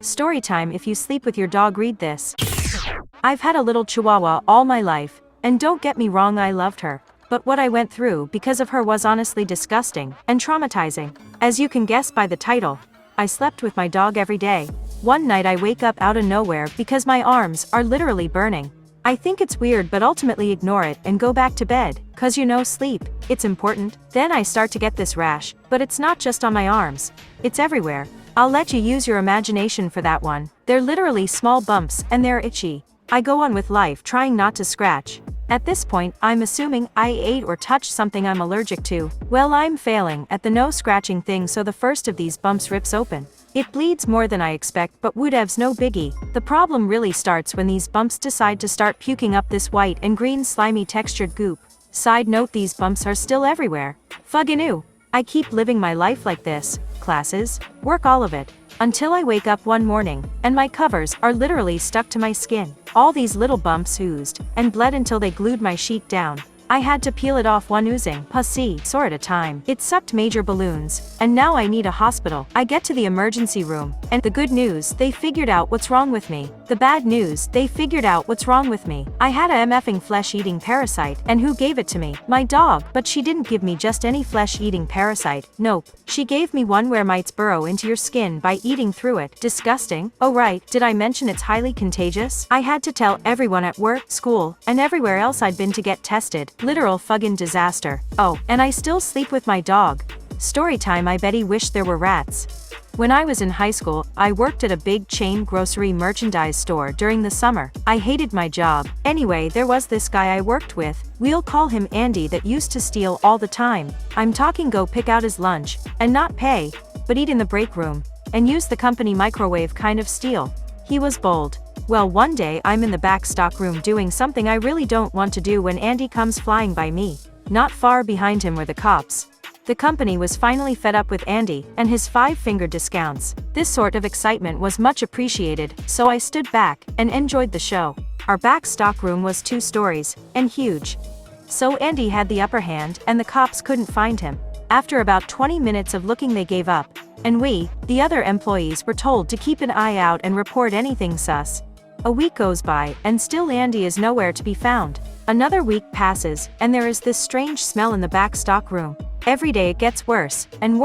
Storytime. If you sleep with your dog, read this. I've had a little chihuahua all my life, and don't get me wrong, I loved her. But what I went through because of her was honestly disgusting and traumatizing. As you can guess by the title, I slept with my dog every day. One night I wake up out of nowhere because my arms are literally burning. I think it's weird, but ultimately ignore it and go back to bed, cause sleep, it's important. Then I start to get this rash, but it's not just on my arms. It's everywhere. I'll let you use your imagination for that one. They're literally small bumps and they're itchy. I go on with life trying not to scratch. At this point, I'm assuming I ate or touched something I'm allergic to. Well, I'm failing at the no scratching thing, so the first of these bumps rips open. It bleeds more than I expect, but whatevs, no biggie. The problem really starts when these bumps decide to start puking up this white and green slimy textured goop. Side note, these bumps are still everywhere. Fucking ew. I keep living my life like this. Classes, work, all of it. Until I wake up one morning, and my covers are literally stuck to my skin. All these little bumps oozed and bled until they glued my sheet down. I had to peel it off one oozing pussy sore at a time. It sucked major balloons, and now I need a hospital. I get to the emergency room, and the good news, they figured out what's wrong with me. The bad news, they figured out what's wrong with me. I had a MFing flesh-eating parasite, and who gave it to me? My dog, but she didn't give me just any flesh-eating parasite. Nope. She gave me one where mites burrow into your skin by eating through it. Disgusting. Oh right, did I mention it's highly contagious? I had to tell everyone at work, school, and everywhere else I'd been to get tested. Literal fucking disaster. Oh, and I still sleep with my dog. Storytime. I bet he wished there were rats. When I was in high school, I worked at a big chain grocery merchandise store during the summer. I hated my job. Anyway, there was this guy I worked with, we'll call him Andy, that used to steal all the time. I'm talking go pick out his lunch, and not pay, but eat in the break room, and use the company microwave kind of steal. He was bold. Well, one day I'm in the back stock room doing something I really don't want to do when Andy comes flying by me. Not far behind him were the cops. The company was finally fed up with Andy and his 5-finger discounts. This sort of excitement was much appreciated, so I stood back and enjoyed the show. Our back stock room was 2 stories and huge. So Andy had the upper hand and the cops couldn't find him. After about 20 minutes of looking, they gave up, and we, the other employees, were told to keep an eye out and report anything sus. A week goes by, and still Andy is nowhere to be found. Another week passes, and there is this strange smell in the back stock room. Every day it gets worse, and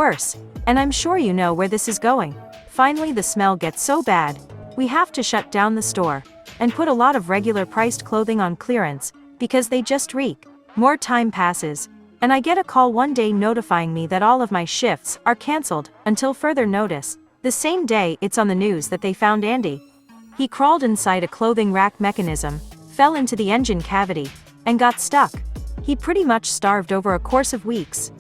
I'm sure you know where this is going. Finally the smell gets so bad, we have to shut down the store, and put a lot of regular priced clothing on clearance, because they just reek. More time passes, and I get a call one day notifying me that all of my shifts are cancelled, until further notice. The same day, it's on the news that they found Andy. He crawled inside a clothing rack mechanism, fell into the engine cavity, and got stuck. He pretty much starved over a course of weeks.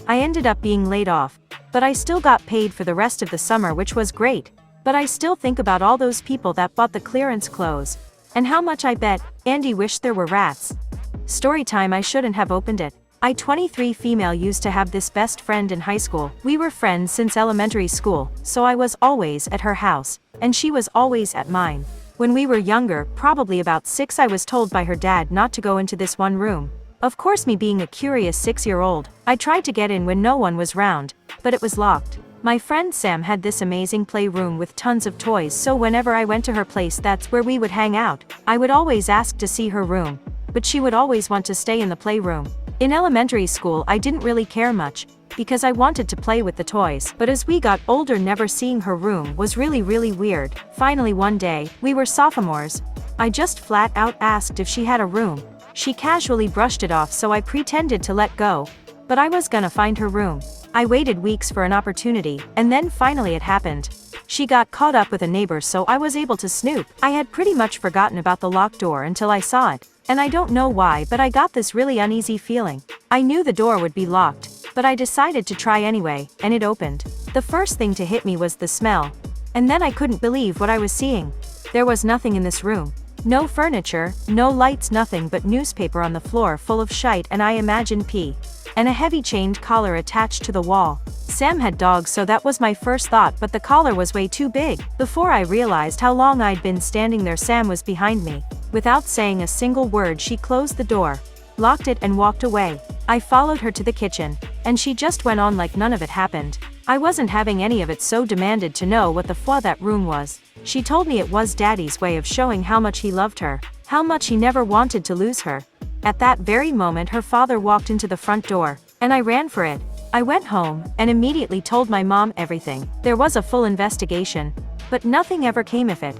I ended up being laid off, but I still got paid for the rest of the summer, which was great. But I still think about all those people that bought the clearance clothes, and how much I bet Andy wished there were rats. Storytime. I shouldn't have opened it. I, 23, female, used to have this best friend in high school. We were friends since elementary school, so I was always at her house, and she was always at mine. When we were younger, probably about 6, I was told by her dad not to go into this one room. Of course, me being a curious 6-year-old, I tried to get in when no one was round, but it was locked. My friend Sam had this amazing playroom with tons of toys, so whenever I went to her place, that's where we would hang out. I would always ask to see her room, but she would always want to stay in the playroom. In elementary school, I didn't really care much, because I wanted to play with the toys, but as we got older, never seeing her room was really weird. Finally one day, we were sophomores, I just flat out asked if she had a room. She casually brushed it off, so I pretended to let go, but I was gonna find her room. I waited weeks for an opportunity, and then finally it happened. She got caught up with a neighbor, so I was able to snoop. I had pretty much forgotten about the locked door until I saw it, and I don't know why, but I got this really uneasy feeling. I knew the door would be locked, but I decided to try anyway, and it opened. The first thing to hit me was the smell, and then I couldn't believe what I was seeing. There was nothing in this room. No furniture, no lights, nothing but newspaper on the floor full of shite, and I imagined pee, and a heavy chained collar attached to the wall. Sam had dogs, so that was my first thought, but the collar was way too big. Before I realized how long I'd been standing there, Sam was behind me. Without saying a single word, she closed the door, locked it, and walked away. I followed her to the kitchen, and she just went on like none of it happened. I wasn't having any of it, so demanded to know what the fuck that room was. She told me it was Daddy's way of showing how much he loved her, how much he never wanted to lose her. At that very moment her father walked into the front door, and I ran for it. I went home, and immediately told my mom everything. There was a full investigation, but nothing ever came of it.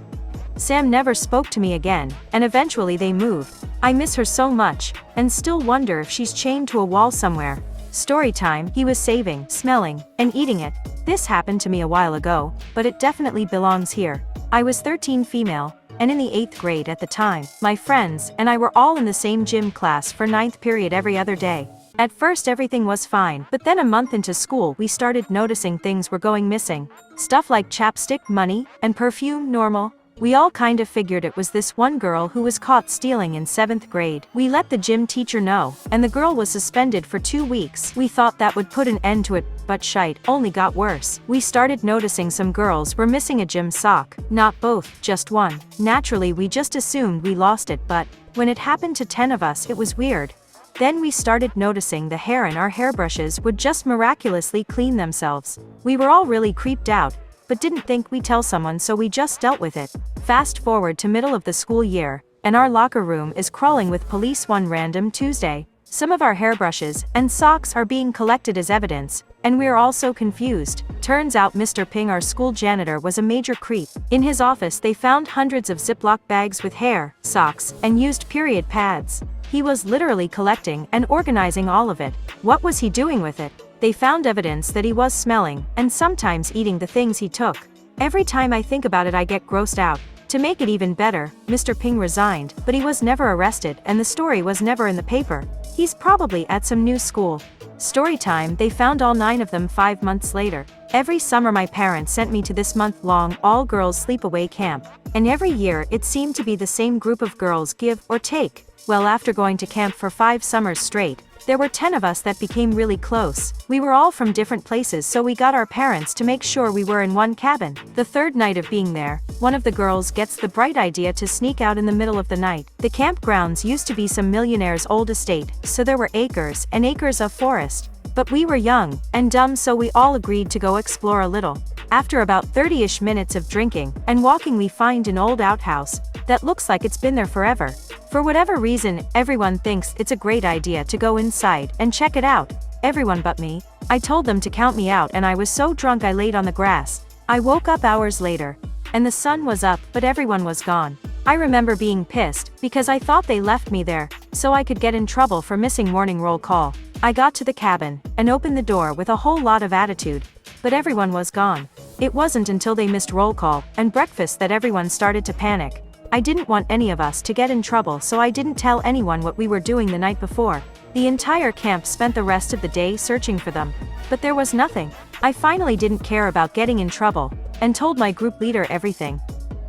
Sam never spoke to me again, and eventually they moved. I miss her so much, and still wonder if she's chained to a wall somewhere. Story time, he was saving, smelling, and eating it. This happened to me a while ago, but it definitely belongs here. I was 13 female, and in the 8th grade at the time. My friends and I were all in the same gym class for 9th period every other day. At first everything was fine, but then a month into school we started noticing things were going missing. Stuff like chapstick, money, and perfume normal. We all kind of figured it was this one girl who was caught stealing in 7th grade. We let the gym teacher know, and the girl was suspended for 2 weeks. We thought that would put an end to it, but shite only got worse. We started noticing some girls were missing a gym sock. Not both, just one. Naturally we just assumed we lost it, but when it happened to 10 of us it was weird. Then we started noticing the hair in our hairbrushes would just miraculously clean themselves. We were all really creeped out, but didn't think we'd tell someone, so we just dealt with it. Fast forward to middle of the school year, and our locker room is crawling with police one random Tuesday. Some of our hairbrushes and socks are being collected as evidence, and we're all so confused. Turns out Mr. Ping, our school janitor, was a major creep. In his office they found hundreds of Ziploc bags with hair, socks, and used period pads. He was literally collecting and organizing all of it. What was he doing with it? They found evidence that he was smelling, and sometimes eating the things he took. Every time I think about it I get grossed out. To make it even better, Mr. Ping resigned, but he was never arrested and the story was never in the paper. He's probably at some new school. Story time, they found all 9 of them 5 months later. Every summer my parents sent me to this month-long all-girls sleepaway camp, and every year it seemed to be the same group of girls, give or take. Well, after going to camp for 5 summers straight, there were 10 of us that became really close. We were all from different places, so we got our parents to make sure we were in one cabin. The 3rd night of being there, one of the girls gets the bright idea to sneak out in the middle of the night. The campgrounds used to be some millionaire's old estate, so there were acres and acres of forest. But we were young and dumb, so we all agreed to go explore a little. After about 30-ish minutes of drinking and walking we find an old outhouse that looks like it's been there forever. For whatever reason, everyone thinks it's a great idea to go inside and check it out. Everyone but me. I told them to count me out and I was so drunk I laid on the grass. I woke up hours later, and the sun was up but everyone was gone. I remember being pissed because I thought they left me there so I could get in trouble for missing morning roll call. I got to the cabin and opened the door with a whole lot of attitude, but everyone was gone. It wasn't until they missed roll call and breakfast that everyone started to panic. I didn't want any of us to get in trouble, so I didn't tell anyone what we were doing the night before. The entire camp spent the rest of the day searching for them, but there was nothing. I finally didn't care about getting in trouble, and told my group leader everything.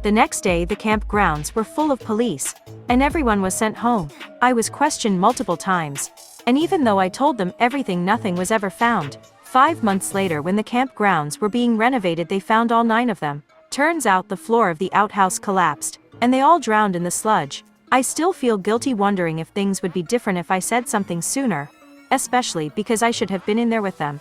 The next day the campgrounds were full of police, and everyone was sent home. I was questioned multiple times, and even though I told them everything, nothing was ever found. 5 months later, when the campgrounds were being renovated, they found all 9 of them. Turns out the floor of the outhouse collapsed, and they all drowned in the sludge. I still feel guilty wondering if things would be different if I said something sooner, especially because I should have been in there with them.